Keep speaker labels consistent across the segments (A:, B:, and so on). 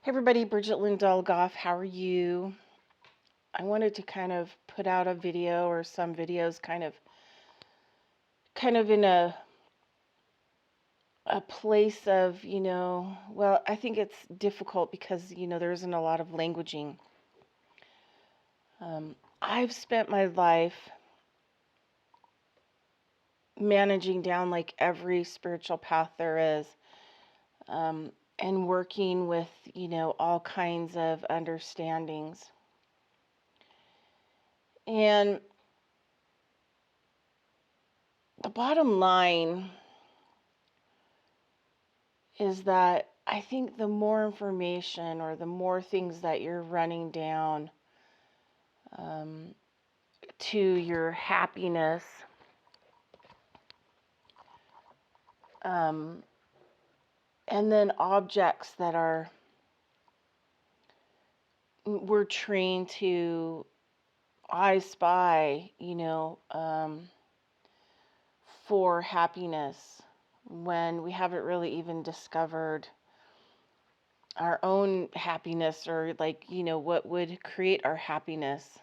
A: Hey everybody, Bridget Lynn-Dolgoff, how are you? I wanted to kind of put out a video or some videos kind of in a place of, well, I think it's difficult because, there isn't a lot of languaging. I've spent my life managing down like every spiritual path there is, and working with, all kinds of understandings. And the bottom line is that I think the more information or the more things that you're running down to your happiness, and then objects that we're trained to I spy, for happiness when we haven't really even discovered our own happiness or what would create our happiness.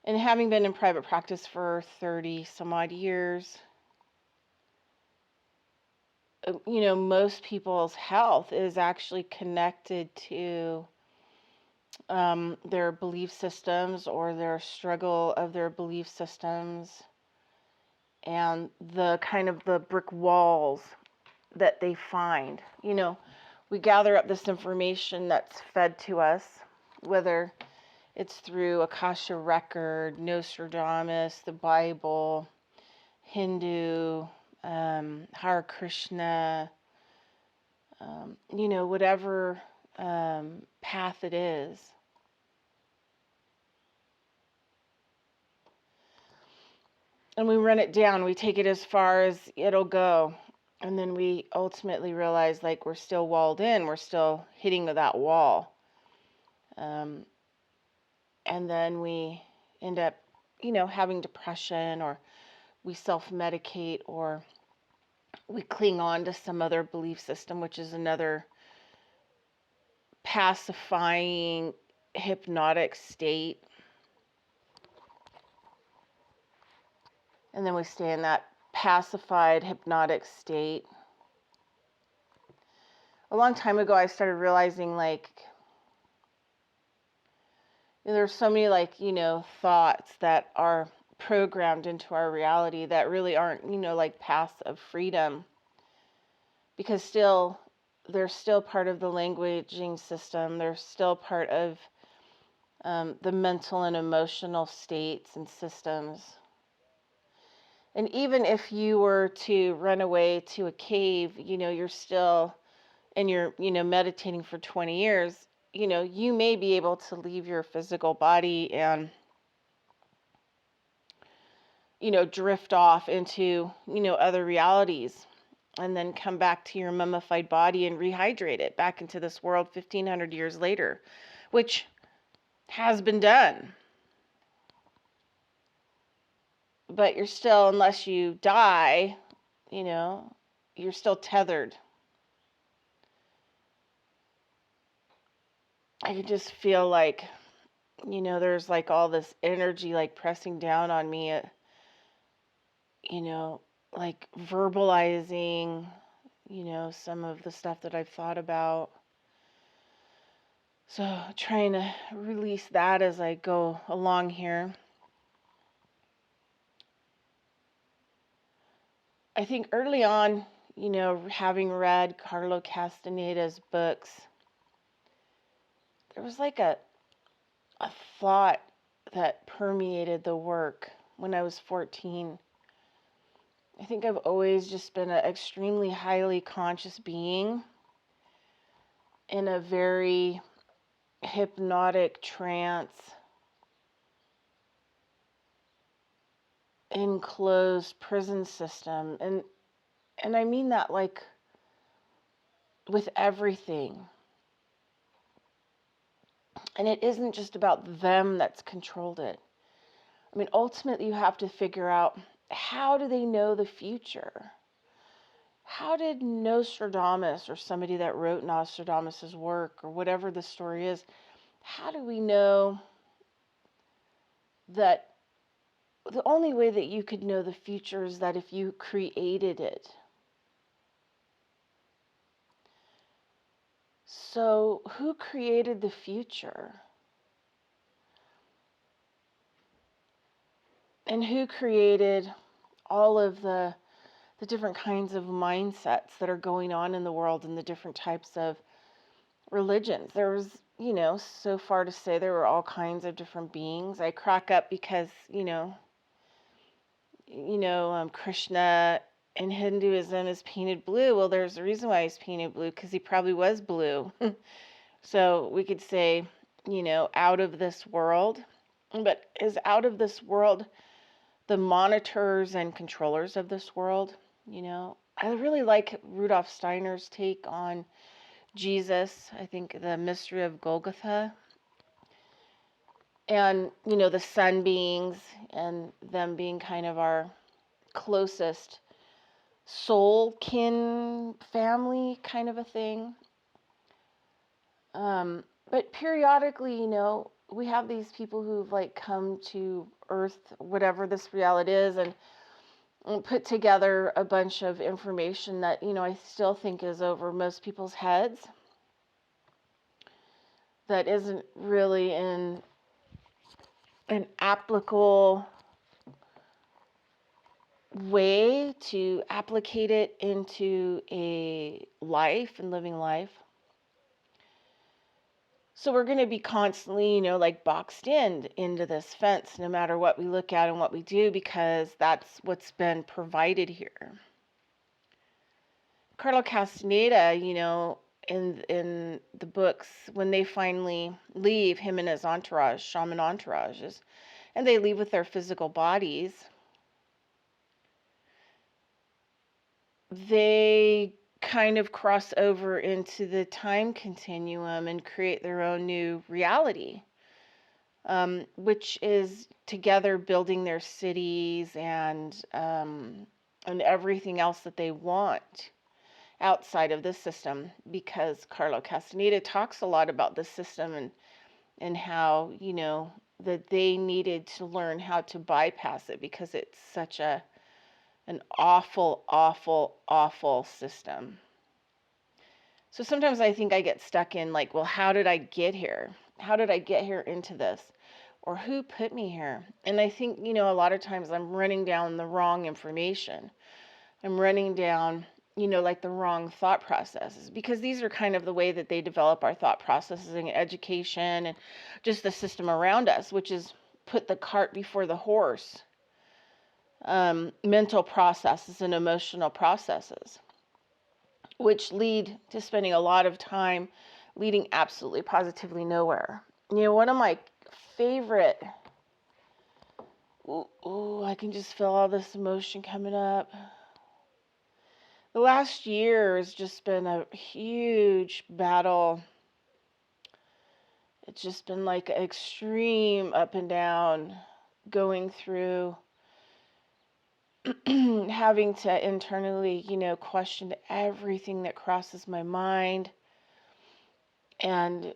A: And having been in private practice for 30 some odd years, most people's health is actually connected to their belief systems or their struggle of their belief systems and the kind of the brick walls that they find. We gather up this information that's fed to us, whether it's through Akasha Record, Nostradamus, the Bible, Hindu, Hare Krishna, whatever path it is. And we run it down, we take it as far as it'll go. And then we ultimately realize like we're still walled in, we're still hitting that wall. And then we end up, having depression, or we self-medicate, or we cling on to some other belief system, which is another pacifying, hypnotic state. And then we stay in that pacified, hypnotic state. A long time ago, I started realizing there's so many thoughts that are programmed into our reality that really aren't, paths of freedom. Because they're still part of the languaging system. They're still part of the mental and emotional states and systems. And even if you were to run away to a cave, you're still, and you're, meditating for 20 years, you may be able to leave your physical body and, drift off into, other realities, and then come back to your mummified body and rehydrate it back into this world 1,500 years later, which has been done. But you're still, unless you die, you're still tethered. I can just feel like, there's like all this energy like pressing down on me, like verbalizing, some of the stuff that I've thought about. So trying to release that as I go along here. I think early on, having read Carlo Castaneda's books, there was like a thought that permeated the work when I was 14. I think I've always just been an extremely highly conscious being in a very hypnotic trance, enclosed prison system. And I mean that like with everything. And it isn't just about them that's controlled it. I mean, ultimately you have to figure out, how do they know the future? how did Nostradamus, or somebody that wrote Nostradamus's work, or whatever the story is, how do we know that the only way that you could know the future is that if you created it? So, who created the future? And who created all of the different kinds of mindsets that are going on in the world and the different types of religions? There was, so far to say there were all kinds of different beings. I crack up because, Krishna in Hinduism is painted blue. Well, there's a reason why he's painted blue, because he probably was blue. So we could say, out of this world. But is out of this world the monitors and controllers of this world? I really like Rudolf Steiner's take on Jesus. I think the mystery of Golgotha, and the sun beings and them being kind of our closest soul kin family kind of a thing. But periodically, we have these people who've come to Earth, whatever this reality is, and put together a bunch of information that, I still think is over most people's heads, that isn't really in an applicable way to applicate it into a life and living life. So we're going to be constantly, boxed into this fence, no matter what we look at and what we do, because that's what's been provided here. Carlo Castaneda, in the books, when they finally leave, him and his entourage, shaman entourages, and they leave with their physical bodies, they kind of cross over into the time continuum and create their own new reality, which is together building their cities and everything else that they want outside of this system, because Carlo Castaneda talks a lot about the system and how, that they needed to learn how to bypass it, because it's such an awful, awful, awful system. So sometimes I think I get stuck in well, how did I get here? How did I get here into this? Or who put me here? And I think, a lot of times I'm running down the wrong information. I'm running down, the wrong thought processes, because these are kind of the way that they develop our thought processes in education and just the system around us, which is put the cart before the horse. Mental processes and emotional processes, which lead to spending a lot of time leading absolutely positively nowhere. One of my favorite, I can just feel all this emotion coming up. The last year has just been a huge battle. It's just been extreme up and down, going through having to internally, question everything that crosses my mind. And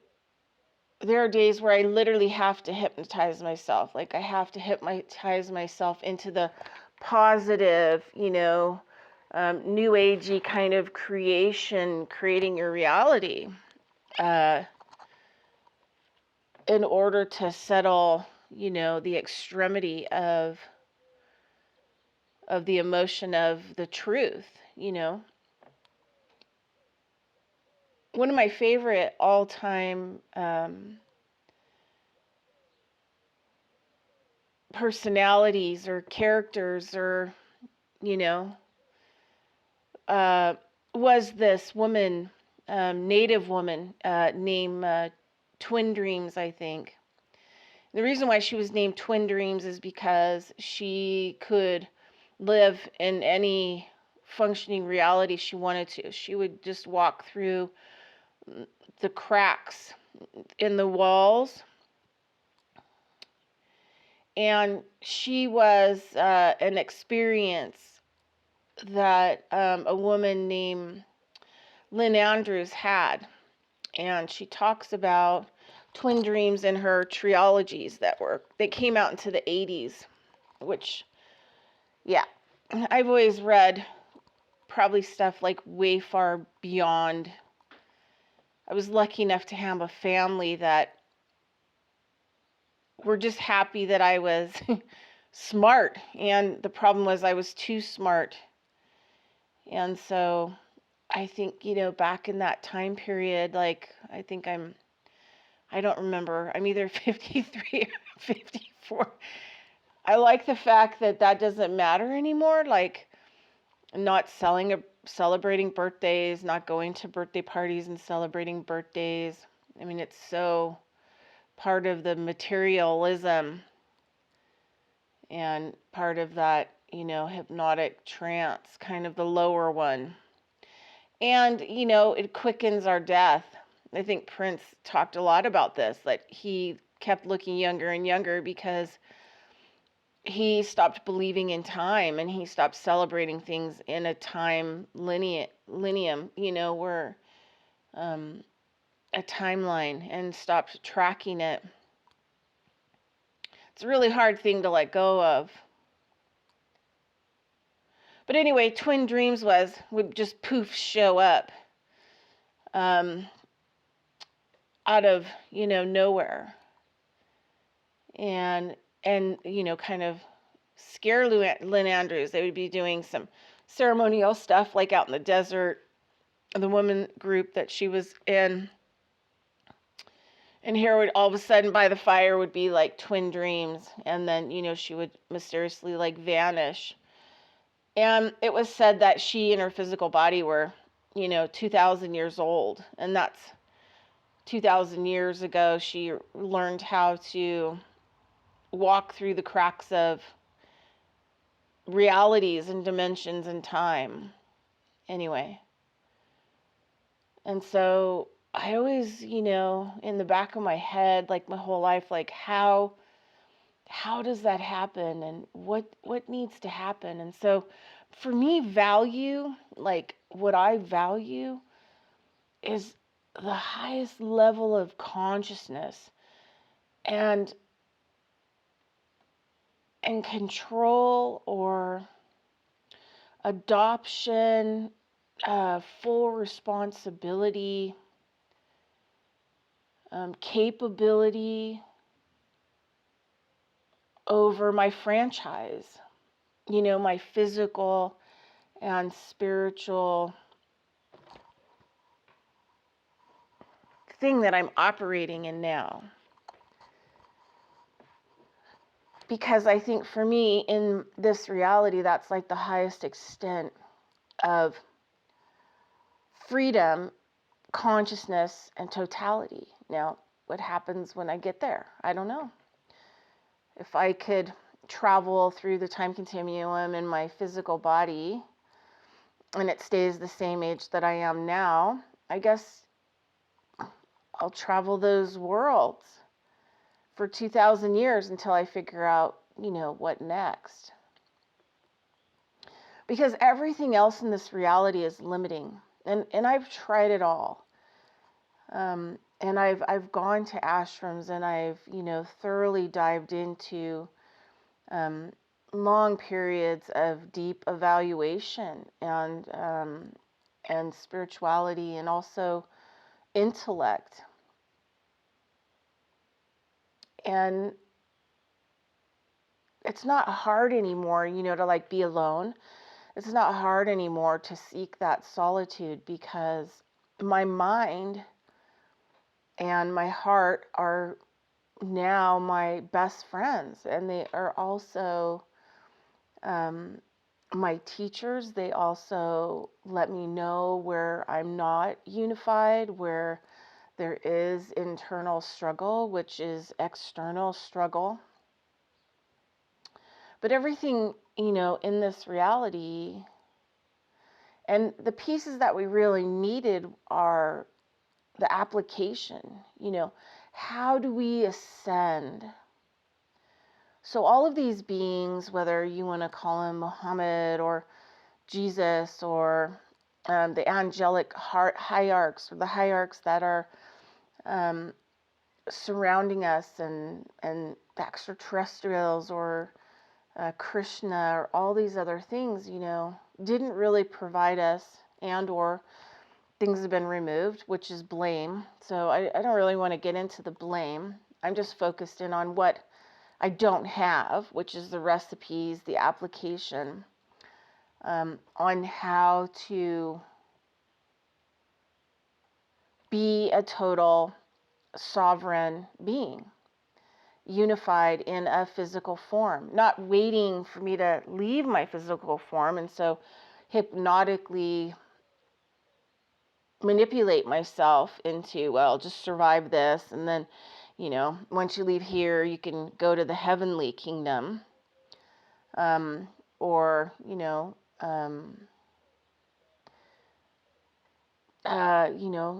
A: there are days where I literally have to hypnotize myself. I have to hypnotize myself into the positive, new agey kind of creating your reality, in order to settle, the extremity of the emotion of the truth. One of my favorite all-time personalities or characters, or was this woman, native woman, named Twin Dreams, I think. The reason why she was named Twin Dreams is because she could live in any functioning reality she wanted to. She would just walk through the cracks in the walls, and she was an experience that a woman named Lynn Andrews had. And she talks about twin dreams in her trilogies that came out into the 80s, which, yeah, I've always read probably stuff like way far beyond. I was lucky enough to have a family that were just happy that I was smart, and the problem was I was too smart. And so I think, back in that time period, like, I don't remember, I'm either 53 or 54. I like the fact that doesn't matter anymore, like not celebrating birthdays, not going to birthday parties and celebrating birthdays. I mean, it's so part of the materialism and part of that, hypnotic trance, kind of the lower one. And, it quickens our death. I think Prince talked a lot about this, that he kept looking younger and younger because he stopped believing in time, and he stopped celebrating things in a time lineum, where a timeline, and stopped tracking it. It's a really hard thing to let go of. But anyway, twin dreams would just poof show up out of nowhere, and kind of scare Lynn Andrews. They would be doing some ceremonial stuff like out in the desert, the woman group that she was in, and here would all of a sudden by the fire would be like twin dreams, and then she would mysteriously like vanish. And it was said that she and her physical body were 2,000 years old, and that's 2,000 years ago. She learned how to walk through the cracks of realities and dimensions and time. Anyway, and so I always, in the back of my head, like my whole life, like how does that happen, and what needs to happen? And so for me, value, like what I value is the highest level of consciousness and control, or adoption, full responsibility, capability over my franchise, my physical and spiritual thing that I'm operating in now. Because I think for me, in this reality, that's like the highest extent of freedom, consciousness, and totality. Now, what happens when I get there? I don't know. If I could travel through the time continuum in my physical body and it stays the same age that I am now, I guess I'll travel those worlds for 2,000 years until I figure out, what next. Because everything else in this reality is limiting. And I've tried it all. And I've gone to ashrams, and I've, thoroughly dived into long periods of deep evaluation and spirituality, and also intellect. And it's not hard anymore, to like be alone. It's not hard anymore to seek that solitude, because my mind and my heart are now my best friends, and they are also my teachers. They also let me know where I'm not unified, where there is internal struggle, which is external struggle. But everything, in this reality, and the pieces that we really needed are the application. How do we ascend? So all of these beings, whether you want to call him Muhammad or Jesus or the angelic hierarchs, or the hierarchs that are surrounding us, and the extraterrestrials, or Krishna, or all these other things, didn't really provide us, and or things have been removed, which is blame. So I don't really want to get into the blame. I'm just focused in on what I don't have, which is the recipes, the application, on how to be a total sovereign being, unified in a physical form, not waiting for me to leave my physical form and so hypnotically manipulate myself into, well, just survive this, and then, once you leave here, you can go to the heavenly kingdom, or,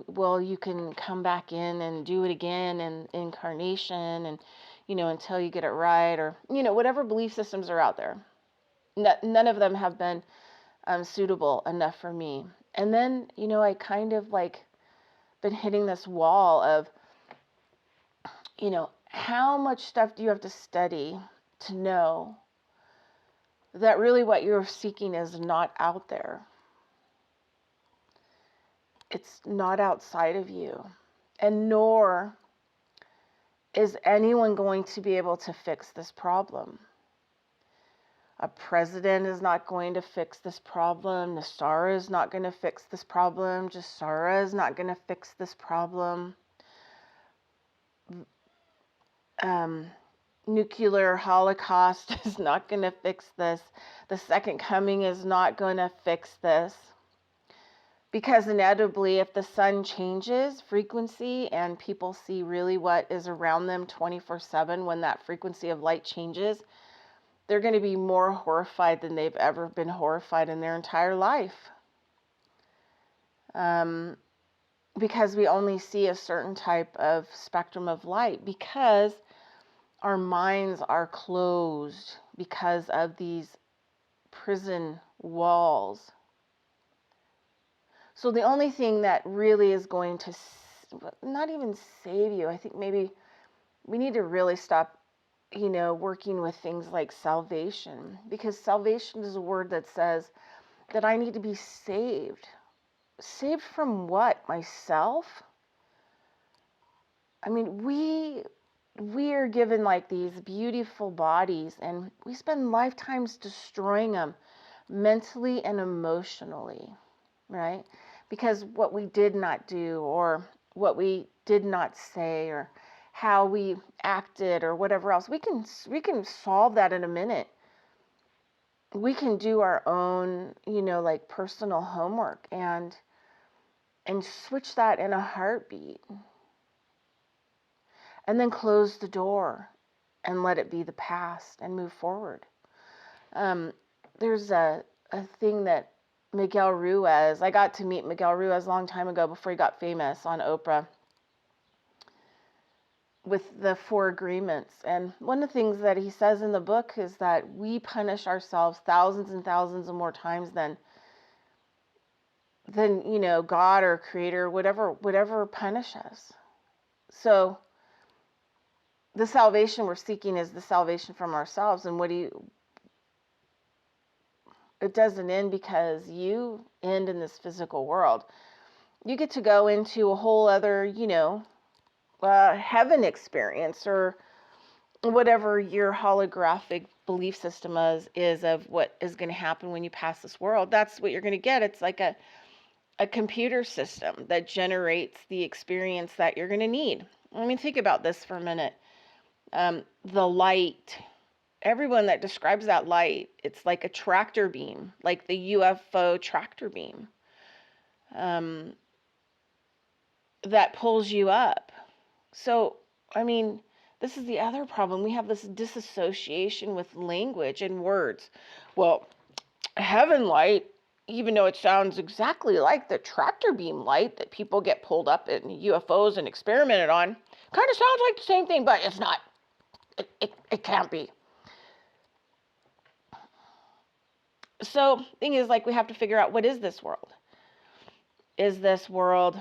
A: well, you can come back in and do it again in incarnation, and, until you get it right, or, whatever belief systems are out there. None of them have been suitable enough for me. And then, I kind of been hitting this wall of, how much stuff do you have to study to know that really what you're seeking is not out there? It's not outside of you. And nor is anyone going to be able to fix this problem. A president is not going to fix this problem. Nasara is not going to fix this problem. Jasara is not going to fix this problem. Nuclear holocaust is not going to fix this. The second coming is not going to fix this. Because inevitably, if the sun changes frequency and people see really what is around them 24/7, when that frequency of light changes, they're going to be more horrified than they've ever been horrified in their entire life. Because we only see a certain type of spectrum of light, because our minds are closed because of these prison walls. So the only thing that really is going to not even save you, I think maybe we need to really stop, working with things like salvation, because salvation is a word that says that I need to be saved. Saved from what? Myself? I mean, we are given these beautiful bodies, and we spend lifetimes destroying them mentally and emotionally, right? Because what we did not do, or what we did not say, or how we acted, or whatever else, we can solve that in a minute. We can do our own, personal homework and switch that in a heartbeat. And then close the door and let it be the past and move forward. There's a thing that Miguel Ruiz, I got to meet Miguel Ruiz a long time ago before he got famous on Oprah, with the 4 agreements. And one of the things that he says in the book is that we punish ourselves thousands and thousands of more times than God or Creator, whatever punish us. So the salvation we're seeking is the salvation from ourselves. And it doesn't end because you end in this physical world. You get to go into a whole other, heaven experience, or whatever your holographic belief system is of what is going to happen when you pass this world. That's what you're going to get. It's like a computer system that generates the experience that you're going to need. I mean, think about this for a minute. The light, everyone that describes that light, it's like a tractor beam, like the UFO tractor beam, that pulls you up. So, I mean, this is the other problem. We have this disassociation with language and words. Well, heaven light, even though it sounds exactly like the tractor beam light that people get pulled up in UFOs and experimented on, kind of sounds like the same thing, but it's not. It can't be. So thing is, like, we have to figure out, what is this world? Is this world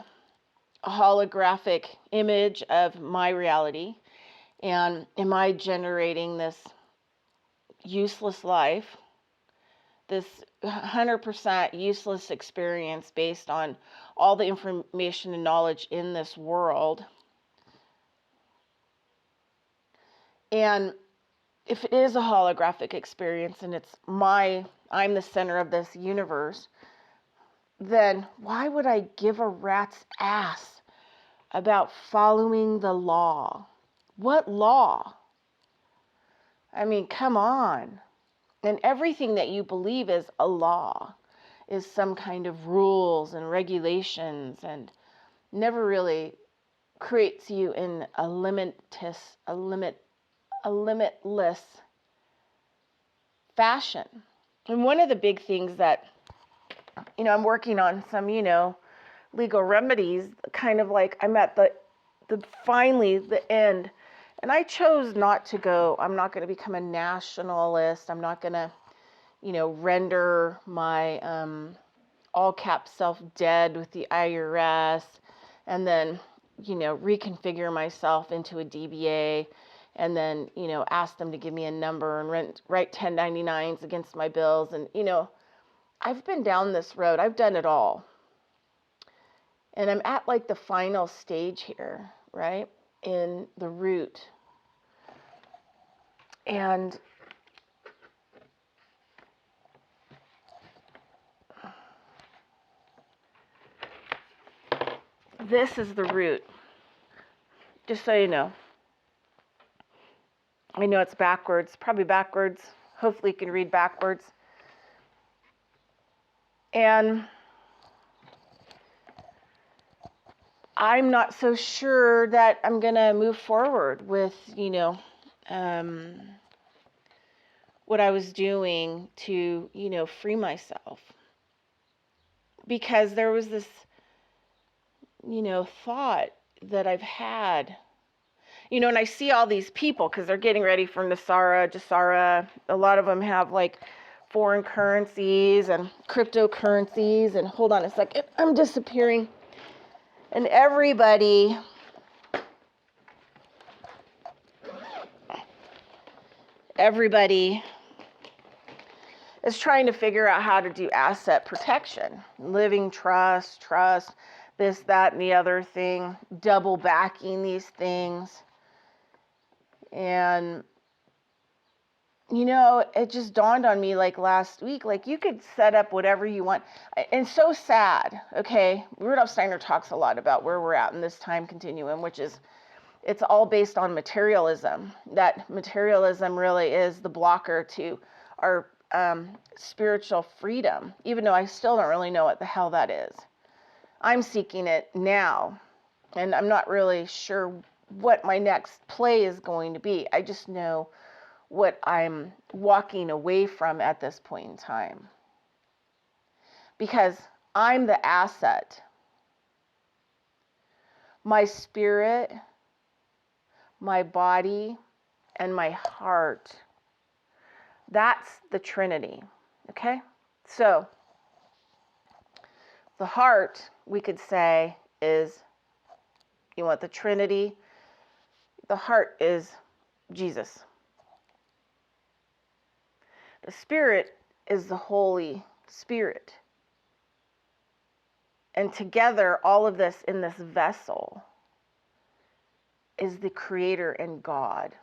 A: a holographic image of my reality? And am I generating this useless life, this 100% useless experience based on all the information and knowledge in this world? And if it is a holographic experience and I'm the center of this universe, then why would I give a rat's ass about following the law? What law? I mean, come on. And everything that you believe is a law, is some kind of rules and regulations, and never really creates you in a limitless fashion. And one of the big things that, I'm working on some, legal remedies, kind of like I'm at the finally the end. And I chose not to go. I'm not going to become a nationalist. I'm not going to, render my all cap self dead with the IRS, and then, reconfigure myself into a DBA, and then, ask them to give me a number and write 1099s against my bills. And, I've been down this road. I've done it all. And I'm at like the final stage here, right? In the root. And this is the root. Just so you know. I know it's backwards, probably backwards. Hopefully you can read backwards. And I'm not so sure that I'm going to move forward with, what I was doing to, free myself. Because there was this, thought that I've had, and I see all these people, because they're getting ready for Jasara. A lot of them have like foreign currencies and cryptocurrencies. And hold on a second, I'm disappearing. And everybody is trying to figure out how to do asset protection, living trust, this, that, and the other thing, double backing these things. And, it just dawned on me like last week, like you could set up whatever you want. And so sad, okay? Rudolf Steiner talks a lot about where we're at in this time continuum, which is, it's all based on materialism. That materialism really is the blocker to our spiritual freedom, even though I still don't really know what the hell that is. I'm seeking it now, and I'm not really sure what my next play is going to be. I just know what I'm walking away from at this point in time. Because I'm the asset. My spirit, my body, and my heart. That's the Trinity, okay? So, the heart, we could say, is, you want the Trinity? The heart is Jesus. The Spirit is the Holy Spirit. And together, all of this in this vessel is the Creator and God.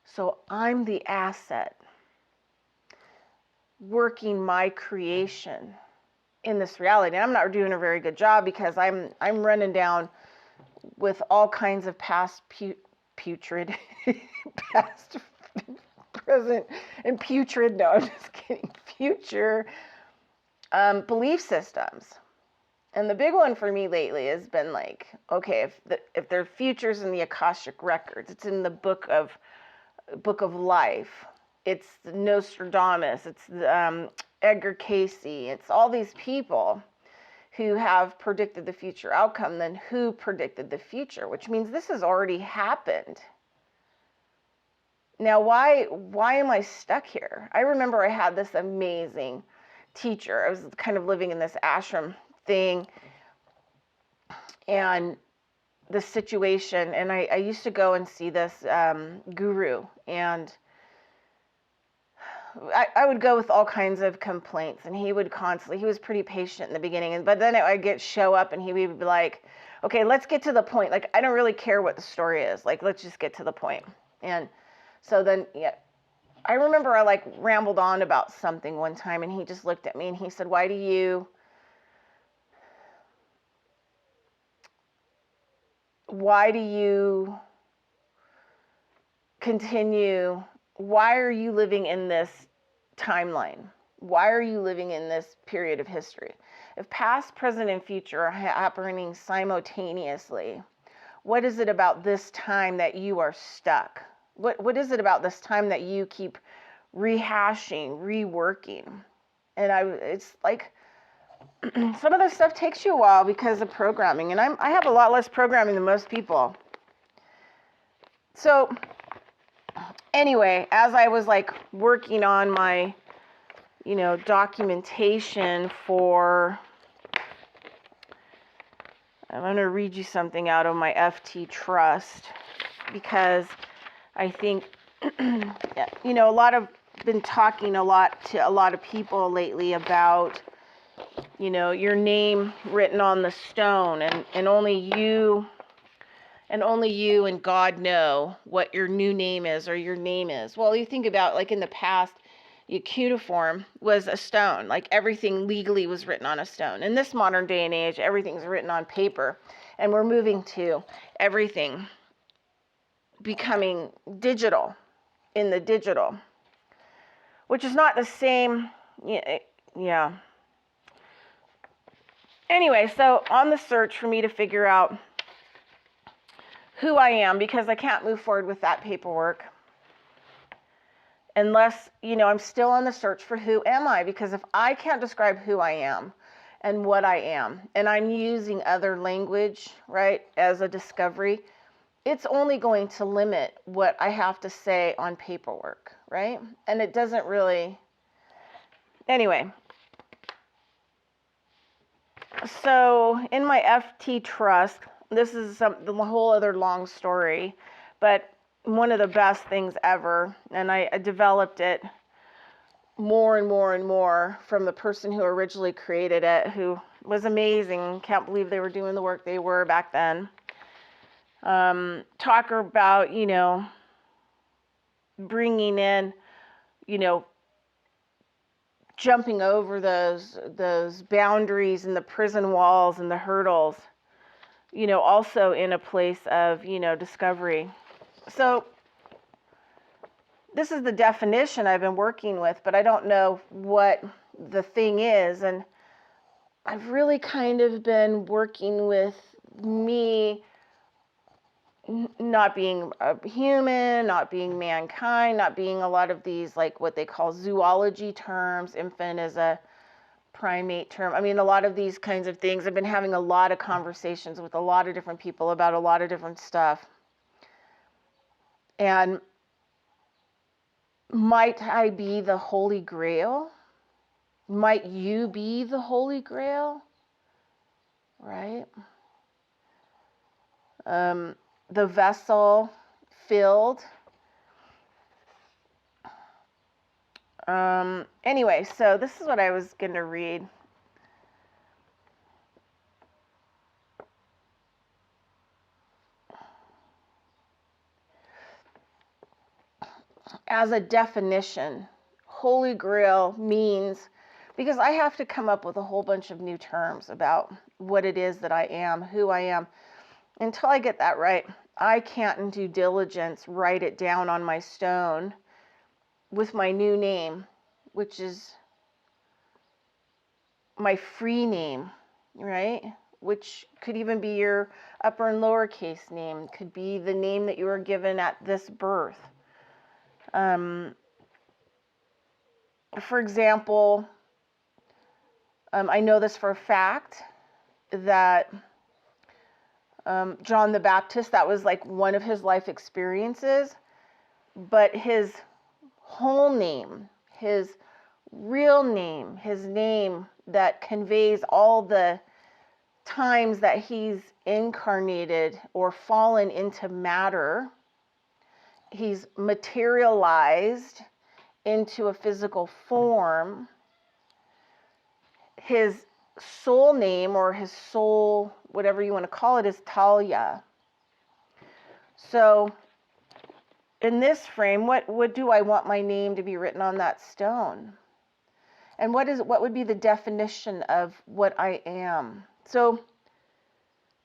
A: So I'm the asset working my creation in this reality. And I'm not doing a very good job, because I'm running down with all kinds of past putrid, past, present, and putrid, no, I'm just kidding, future belief systems. And the big one for me lately has been like, okay, if there are futures in the Akashic records, it's in the book of life, it's Nostradamus, it's Edgar Casey, it's all these people who have predicted the future outcome. Then who predicted the future? Which means this has already happened. Now, why am I stuck here? I remember I had this amazing teacher. I was kind of living in this ashram thing, and the situation, and I used to go and see this guru, and I would go with all kinds of complaints, and he was pretty patient in the beginning, but then I'd show up and he would be like, okay, let's get to the point. Like, I don't really care what the story is. Like, let's just get to the point. And so then, yeah, I remember I like rambled on about something one time, and he just looked at me and he said, why do you continue? Why are you living in this timeline? Why are you living in this period of history? If past, present, and future are happening simultaneously, what is it about this time that you are stuck? What is it about this time that you keep rehashing, reworking? And it's like some of this stuff takes you a while because of programming, and I have a lot less programming than most people. So anyway, as I was like working on my, documentation for, I'm going to read you something out of my FT Trust, because I think, a lot of been talking a lot to a lot of people lately about, your name written on the stone, and only you and God know what your new name is or your name is. Well, you think about, like, in the past, your cuneiform was a stone. Like, everything legally was written on a stone. In this modern day and age, everything's written on paper, and we're moving to everything becoming digital, in the digital, which is not the same. Yeah. Anyway, so on the search for me to figure out who I am, because I can't move forward with that paperwork unless, I'm still on the search for who am I, because if I can't describe who I am and what I am, and I'm using other language, right, as a discovery, it's only going to limit what I have to say on paperwork, right? And it doesn't really, anyway. So in my FT Trust, this is the whole other long story, but one of the best things ever, and I developed it more and more and more from the person who originally created it, who was amazing. Can't believe they were doing the work they were back then. Talk about, bringing in, jumping over those boundaries and the prison walls and the hurdles, also in a place of, discovery. So this is the definition I've been working with, but I don't know what the thing is. And I've really kind of been working with me not being a human, not being mankind, not being a lot of these, like, what they call zoology terms. Infant is a primate term. I mean, a lot of these kinds of things. I've been having a lot of conversations with a lot of different people about a lot of different stuff. And might I be the Holy Grail? Might you be the Holy Grail? Right? The vessel filled. Anyway, so this is what I was going to read. As a definition, Holy Grail means, because I have to come up with a whole bunch of new terms about what it is that I am, who I am. Until I get that right, I can't, in due diligence, write it down on my stone with my new name, which is my free name, right? Which could even be your upper and lowercase name, could be the name that you were given at this birth. For example, I know this for a fact that John the Baptist, that was like one of his life experiences. but his whole name, his real name, his name that conveys all the times that he's incarnated or fallen into matter. He's materialized into a physical form. His soul name, or his soul, whatever you want to call it, is Talia. So in this frame, what do I want my name to be written on that stone? And what would be the definition of what I am? So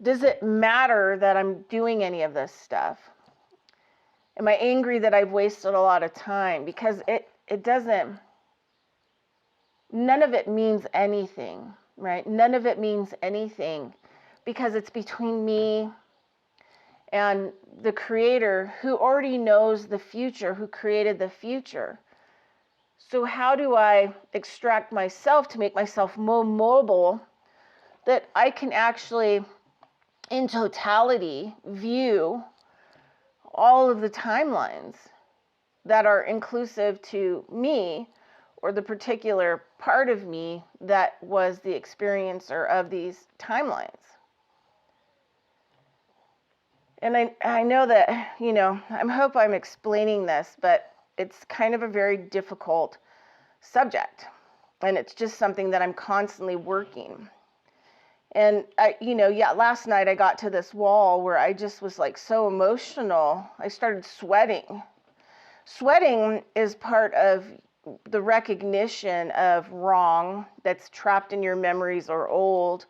A: does it matter that I'm doing any of this stuff? Am I angry that I've wasted a lot of time? Because it doesn't, none of it means anything, right? None of it means anything because it's between me and the Creator, who already knows the future, who created the future. So how do I extract myself to make myself more mobile that I can actually, in totality, view all of the timelines that are inclusive to me, or the particular part of me that was the experiencer of these timelines? And I know that, I hope I'm explaining this, but it's kind of a very difficult subject. And it's just something that I'm constantly working. And last night I got to this wall where I just was like so emotional. I started sweating. Sweating is part of the recognition of wrong that's trapped in your memories or old,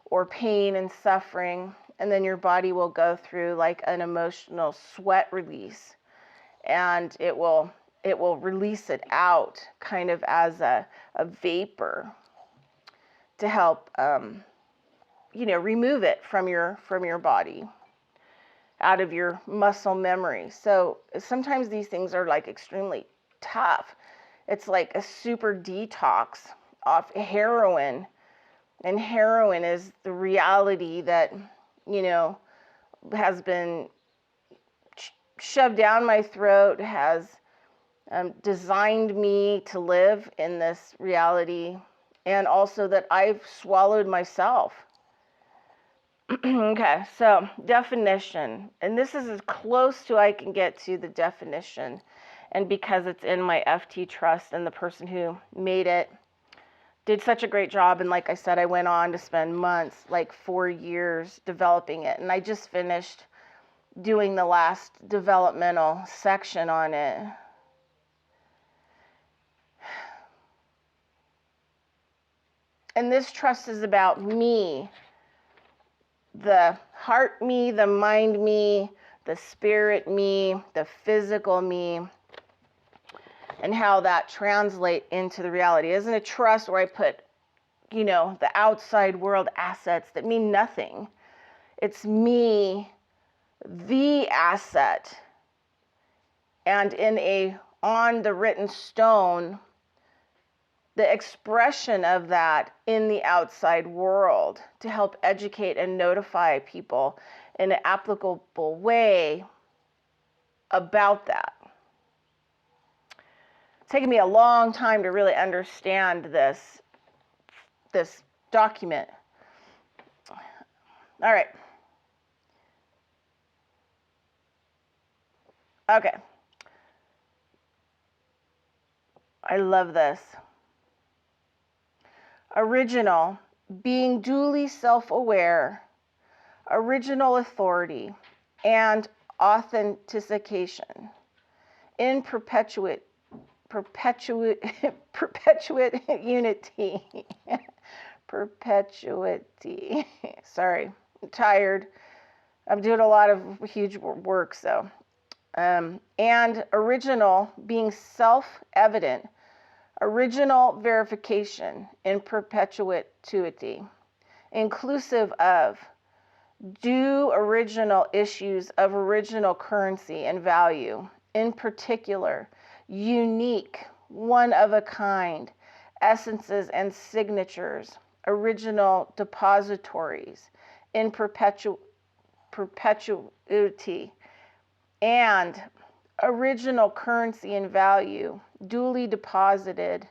A: or pain and suffering. And then your body will go through like an emotional sweat release, and it will release it out kind of as a vapor to help remove it from your body, out of your muscle memory. So sometimes these things are like extremely tough. It's like a super detox off heroin, and heroin is the reality that has been shoved down my throat, has designed me to live in this reality, and also that I've swallowed myself. Okay, so definition, and this is as close to I can get to the definition, and because it's in my FT trust, and the person who made it did such a great job, and like I said, I went on to spend months, like 4 years, developing it, and I just finished doing the last developmental section on it. And this trust is about me, the heart me, the mind me, the spirit me, the physical me, and how that translates into the reality. It isn't a trust where I put, the outside world assets that mean nothing. It's me, the asset, and on the written stone, the expression of that in the outside world to help educate and notify people in an applicable way about that. It's taken me a long time to really understand this document. All right. Okay. I love this. Original, being duly self-aware, original authority, and authentication in perpetuate unity. Perpetuity. Sorry, I'm tired. I'm doing a lot of huge work, so. And original, being self-evident, original verification in perpetuity, inclusive of due original issues of original currency and value, in particular, unique, one of a kind, essences and signatures, original depositories in perpetuity, and original currency and value duly deposited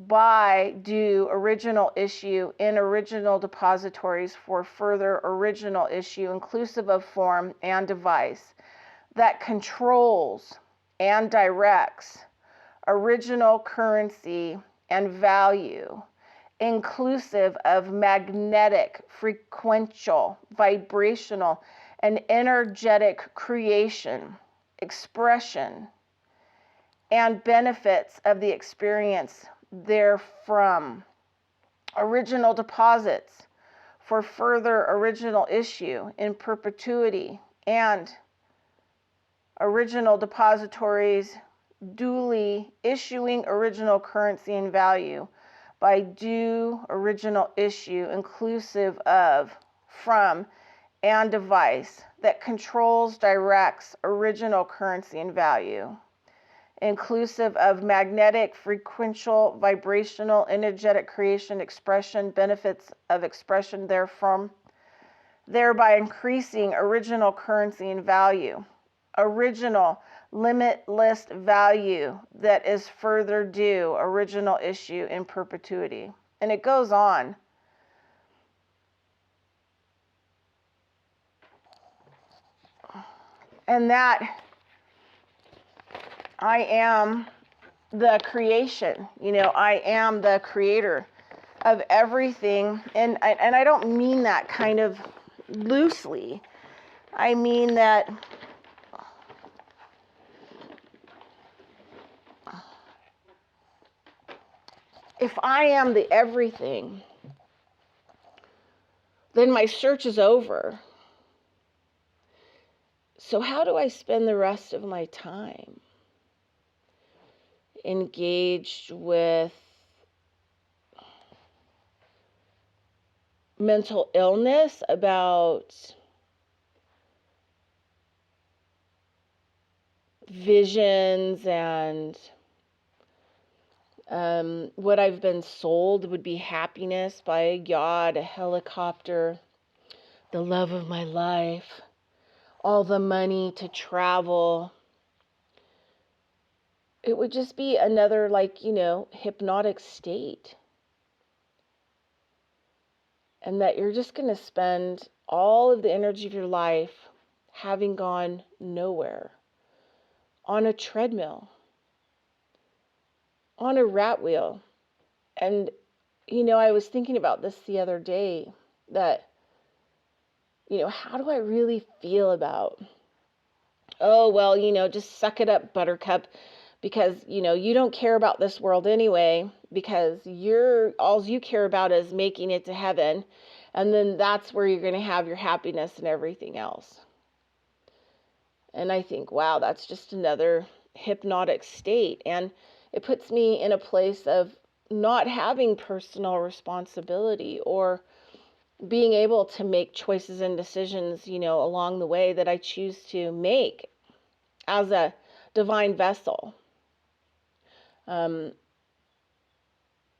A: by due original issue in original depositories for further original issue inclusive of form and device that controls and directs original currency and value inclusive of magnetic, frequential, vibrational, and energetic creation, expression, and benefits of the experience therefrom. Original deposits for further original issue in perpetuity, and original depositories duly issuing original currency and value by due original issue inclusive of, from, and device that controls, directs original currency and value inclusive of magnetic, frequential, vibrational, energetic creation, expression, benefits of expression therefrom, thereby increasing original currency and value, original limitless value that is further due original issue in perpetuity. And it goes on. And that I am the creation, I am the creator of everything. And I don't mean that kind of loosely. I mean that if I am the everything, then my search is over. So how do I spend the rest of my time? Engaged with mental illness about visions and what I've been sold would be happiness by a yacht, a helicopter, the love of my life, all the money to travel. It would just be another, hypnotic state. And that you're just going to spend all of the energy of your life having gone nowhere, on a treadmill, on a rat wheel. And, I was thinking about this the other day, that, how do I really feel about, just suck it up, buttercup, because, you don't care about this world anyway, because all you care about is making it to heaven. And then that's where you're going to have your happiness and everything else. And I think, wow, that's just another hypnotic state. And it puts me in a place of not having personal responsibility or being able to make choices and decisions, along the way that I choose to make as a divine vessel.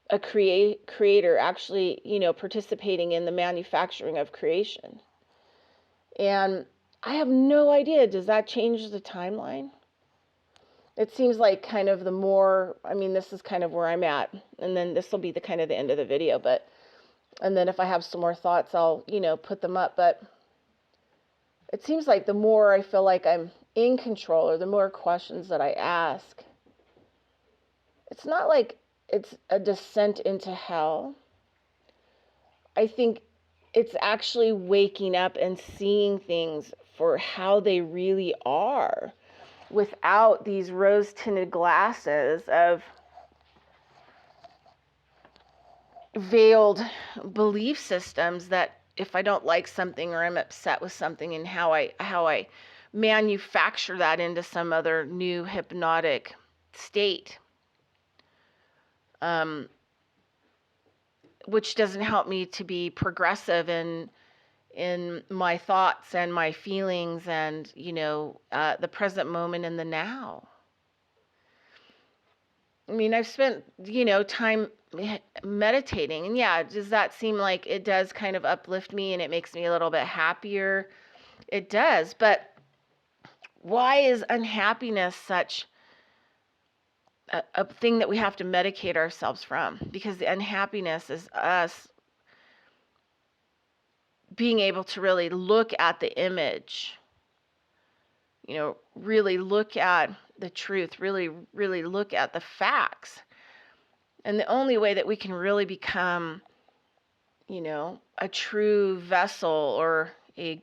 A: A creator actually, participating in the manufacturing of creation. And I have no idea, does that change the timeline? It seems like kind of the more, this is kind of where I'm at, and then this will be the kind of the end of the video, and then if I have some more thoughts, I'll, put them up, but it seems like the more I feel like I'm in control, or the more questions that I ask, it's not like it's a descent into hell. I think it's actually waking up and seeing things for how they really are, without these rose-tinted glasses of veiled belief systems that if I don't like something or I'm upset with something, and how I manufacture that into some other new hypnotic state, which doesn't help me to be progressive in my thoughts and my feelings and, the present moment and the now. I've spent, time meditating, and yeah, does that seem like it does kind of uplift me and it makes me a little bit happier? It does, but Why is unhappiness such a thing that we have to medicate ourselves from? Because the unhappiness is us being able to really look at the image, really look at the truth, really, really look at the facts. And the only way that we can really become, a true vessel or a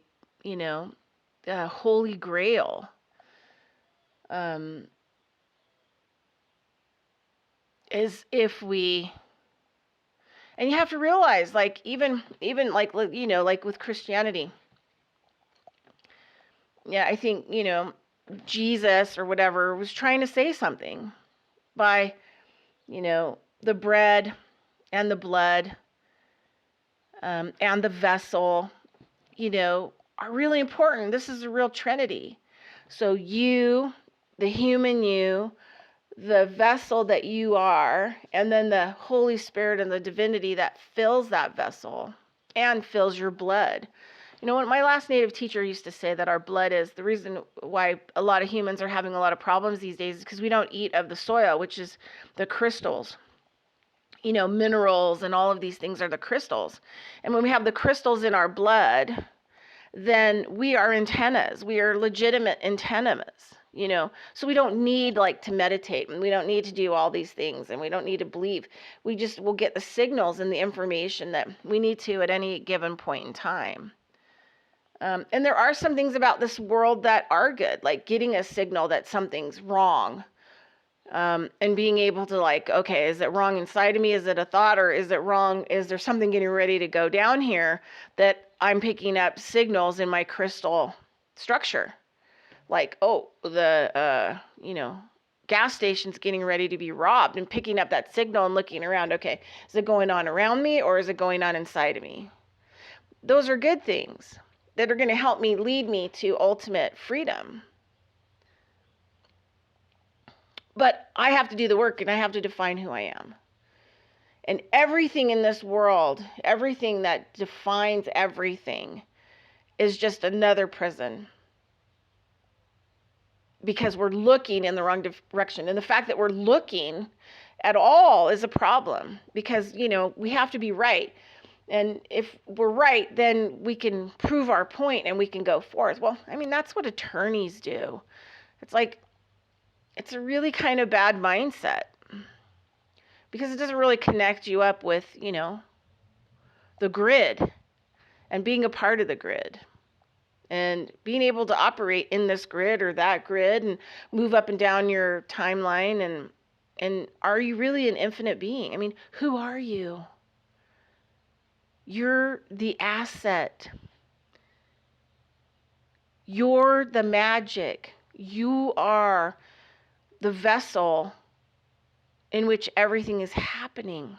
A: holy grail, is if we, and you have to realize, like, even like, like with Christianity, I think, Jesus or whatever was trying to say something by, the bread and the blood, and the vessel, are really important. This is a real trinity. So you, the human you, the vessel that you are, and then the Holy Spirit and the divinity that fills that vessel and fills your blood. When my last native teacher used to say that our blood is the reason why a lot of humans are having a lot of problems these days is because we don't eat of the soil, which is the crystals. Minerals and all of these things are the crystals. And when we have the crystals in our blood, then we are antennas. We are legitimate antennas, So we don't need to meditate, and we don't need to do all these things, and we don't need to believe. We just will get the signals and the information that we need to at any given point in time. And there are some things about this world that are good, like getting a signal that something's wrong. And being able to okay, is it wrong inside of me? Is it a thought, or is it wrong? Is there something getting ready to go down here that I'm picking up signals in my crystal structure? Like, oh, the, gas station's getting ready to be robbed, and picking up that signal and looking around. Okay, is it going on around me, or is it going on inside of me? Those are good things that are going to help me, lead me to ultimate freedom. But I have to do the work, and I have to define who I am. And everything in this world, everything that defines everything, is just another prison. Because we're looking in the wrong direction. And the fact that we're looking at all is a problem. Because, we have to be right. And if we're right, then we can prove our point and we can go forth. Well, that's what attorneys do. It's a really kind of bad mindset, because it doesn't really connect you up with, the grid and being a part of the grid and being able to operate in this grid or that grid and move up and down your timeline. And are you really an infinite being? Who are you? You're the asset. You're the magic. You are the vessel in which everything is happening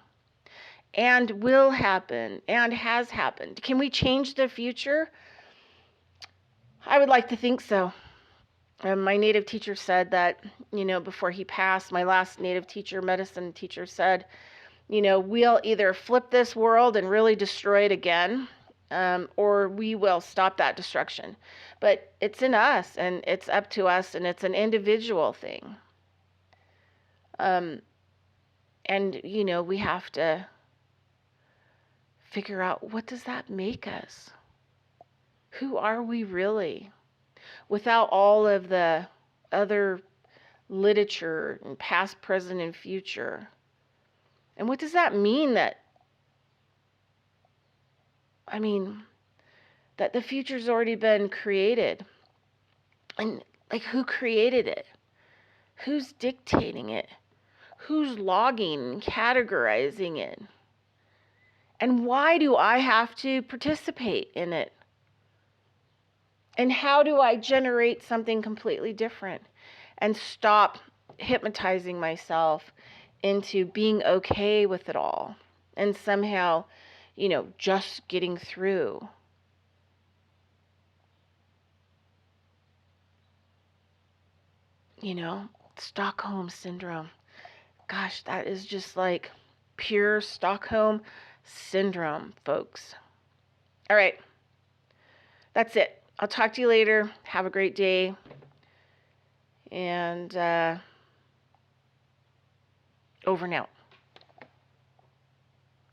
A: and will happen and has happened. Can we change the future? I would like to think so. My native teacher said that, before he passed, my last native teacher, medicine teacher, said, we'll either flip this world and really destroy it again, or we will stop that destruction. But it's in us, and it's up to us, and it's an individual thing. And, we have to figure out, what does that make us? Who are we really? Without all of the other literature and past, present, and future. And what does that mean that the future's already been created? And who created it? Who's dictating it? Who's logging and categorizing it? And why do I have to participate in it? And how do I generate something completely different and stop hypnotizing myself into being okay with it all and somehow, just getting through? Stockholm syndrome. Gosh, that is just pure Stockholm syndrome, folks. All right. That's it. I'll talk to you later. Have a great day. And over now.